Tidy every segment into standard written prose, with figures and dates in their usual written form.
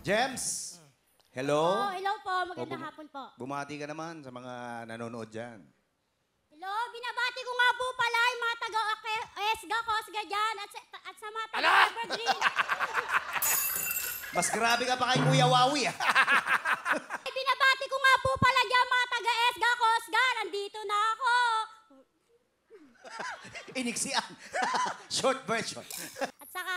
Jems! Oh, Hello? hello po. Magandang hapon po. Bumati ka naman sa mga nanonood dyan. Hello, binabati ko nga po pala yung mga taga-Esga, Kosga dyan at sa mga taga-Evergreen. Mas grabe ka pa kay Kuya Wawi, ah. Ay, binabati ko nga po pala dyan mga taga-Esga, Kosga. Nandito na ako. Iniksian. Short version. At saka,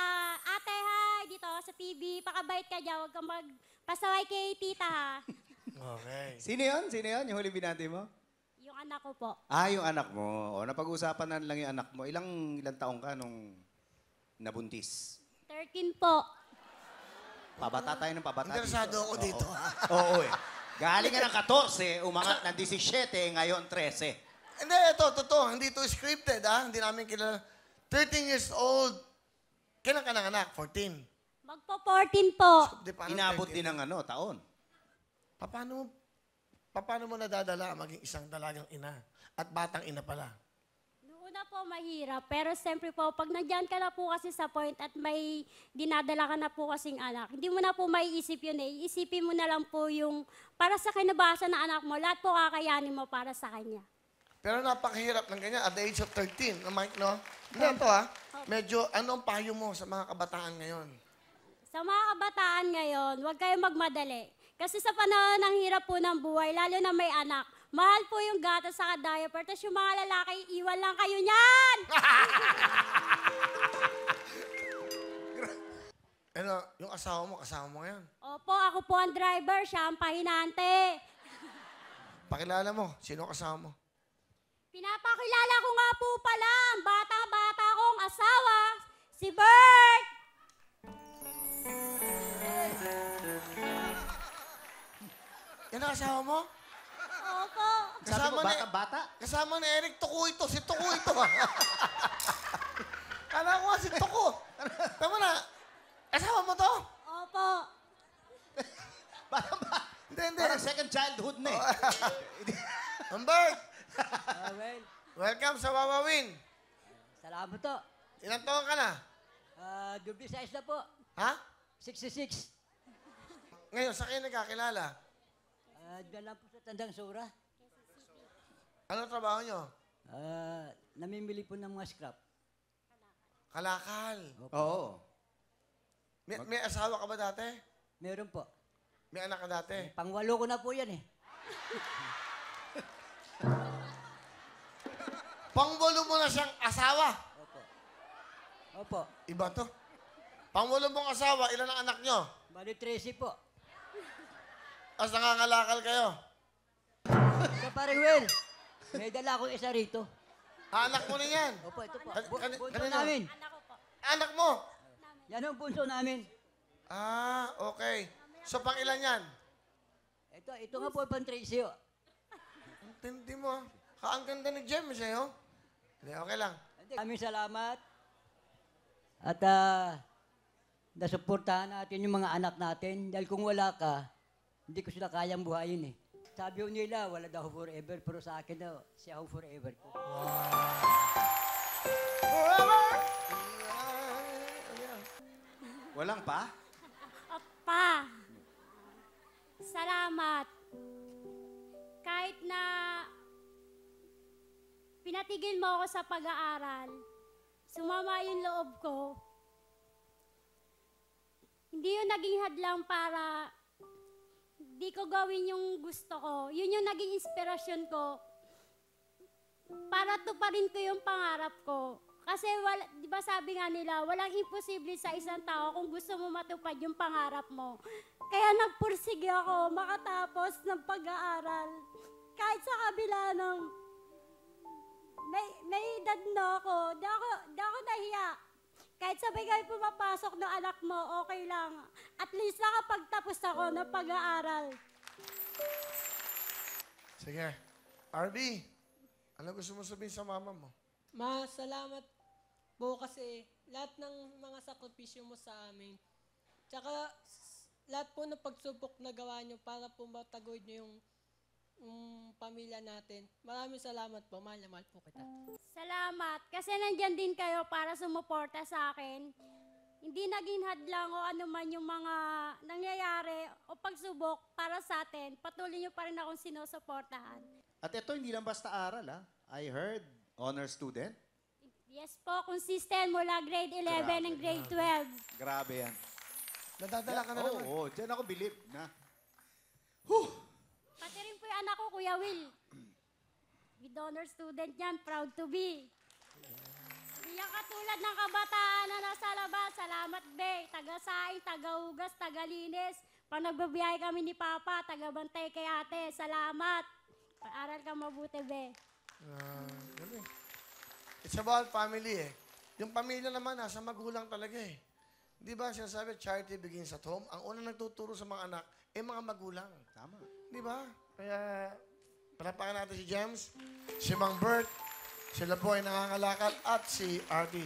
ate, hi, dito sa TV. Pakabait ka dyan. Huwag kang magpasaway kay tita, ha. Okay. Sino yun? Sino yun? Yung huli binati mo? Yung anak ko po. Ah, yung anak mo. O, napag-usapan na lang yung anak mo. Ilang taong ka nung nabuntis? 13 po. Pabata tayo ng pabata Interesado ako dito. Oo, eh. Galing ka ng 14, umangat ng 17, ngayon 13. Hindi, ito, totoo. Hindi ito scripted, ha? Hindi namin kilala. 13 years old. Kailan ka nanganak? 14. Magpo 14 po. Di, paano Inabot 13? din ng taon. Paano mo nadadala maging isang dalagang ina? At batang ina pala. Noon na po mahirap, pero siyempre po, pag nandyan ka na po kasi sa point at may dinadala ka na po kasing anak, hindi mo na po maiisip yun eh. Iisipin mo na lang po yung para sa kinabukasan ng anak mo, lahat po kakayanin mo para sa kanya. Pero napakahirap ng ganyan at the age of 13. Mike, no? Hindi, ito, ha? Medyo, anong payo mo sa mga kabataan ngayon? Sa mga kabataan ngayon, huwag kayong magmadali. Kasi sa panahon ng hirap po ng buhay, lalo na may anak, mahal po yung gatas sa diaper, tapos yung mga lalaki, iwan lang kayo niyan! Ano, yung kasama mo ngayon? Opo, ako po ang driver, siya ang pahinante. Pakilala mo, sino kasama mo? Pinapakilala ko nga po pala ang bata-bata kong asawa, si Bert! Yan ang asawa mo? Opo. Sabi mo, Kasama ni- bata-bata? Kasama ni Eric, Tuko ito. Si Tuko ito. Kala ko nga si Tuko. Tama na. Asawa mo to? Opo. Hindi. Parang second childhood na eh. Humbert, Well, welcome sa Wawawin. salamat to. Ilang taon ka na? Double size na po. Ha? 66. Ngayon, sa kayo nagkakilala? Diyan lang po sa Tandang Sura. Ano trabaho nyo? Namimili po ng mga scrap. Kalakal. Oo. May asawa ka ba dati? Meron po. May anak ka dati? Pangwalo ko na po yan eh. Pangwalo mo na siyang asawa. Opo. Opo. Iba to. Pangwalo mong asawa, ilan ang anak nyo? Bali 13 po. Tapos nangangalakal kayo. Sa Pariwel, may dala akong isa rito. Anak mo na yan. Opo, ito po. Bunso Kanino? namin. Anak ko po. Anak mo. Yan ang bunso namin. Ah, okay. So, pang ilan yan? Ito nga po pang 13. Hindi mo. Ang ganda ni Jem sa'yo. Hindi, okay lang. Maraming salamat. At nasuportahan natin yung mga anak natin. Dahil kung wala ka, hindi ko sila kayang buhayin eh. Sabi ko nila, wala daw forever. Pero sa akin daw, siya ang forever ko. Walang pa? Opa. Salamat. Kahit na pinatigil mo ako sa pag-aaral, sumama yung loob ko. Hindi yun naging hadlang para di ko gawin yung gusto ko. Yun yung naging inspirasyon ko para tuparin ko yung pangarap ko. Kasi di ba sabi nga nila, walang imposible sa isang tao kung gusto mo matupad yung pangarap mo. Kaya nagpursige ako makatapos ng pag-aaral. Kahit sa kabila ng may edad na ako, di ako nahiya. Kahit sabay kayo pumapasok ng anak mo, okay lang. At least nakapagtapos ako ng pag-aaral. Sige. RB, ano gusto mo sabihin sa mama mo? Ma, salamat po kasi lahat ng mga sakripisyo mo sa amin. Tsaka lahat po ng pagsubok na gawa nyo para po mataguyod nyo yung pamilya natin. Maraming salamat po. Mahal na mahal po kita. Salamat. Kasi nandyan din kayo para sumuporta sa akin. hindi naging hadlang o ano man yung mga nangyayari o pagsubok para sa atin, patuloy niyo pa rin akong sinusuportahan. At ito, hindi lang basta aral, ha? I heard, honor student. Yes po, consistent mula grade 11 and grade 12. Grabe yan. Nadadala ka na naman. Oo, dyan ako believe na. Pati rin po yung anak ko, Kuya Will. With honor student yan, proud to be. Hindi yan katulad ng kabataan na nasa labas. Salamat, be. Taga-saing, taga-ugas, taga-linis. Pag nagbabiyahe kami ni Papa, taga-bantay kay ate. Salamat. Pag-aral ka mabuti, be. Galing. It's about family eh. Yung pamilya naman, nasa magulang talaga eh. Di ba sinasabi, charity begins at home? Ang unang nagtuturo sa mga anak, mga magulang. Tama. Di ba? Kaya, palapakan natin si James, si Mang Bert, sila po ay nangangalakal, at si RD.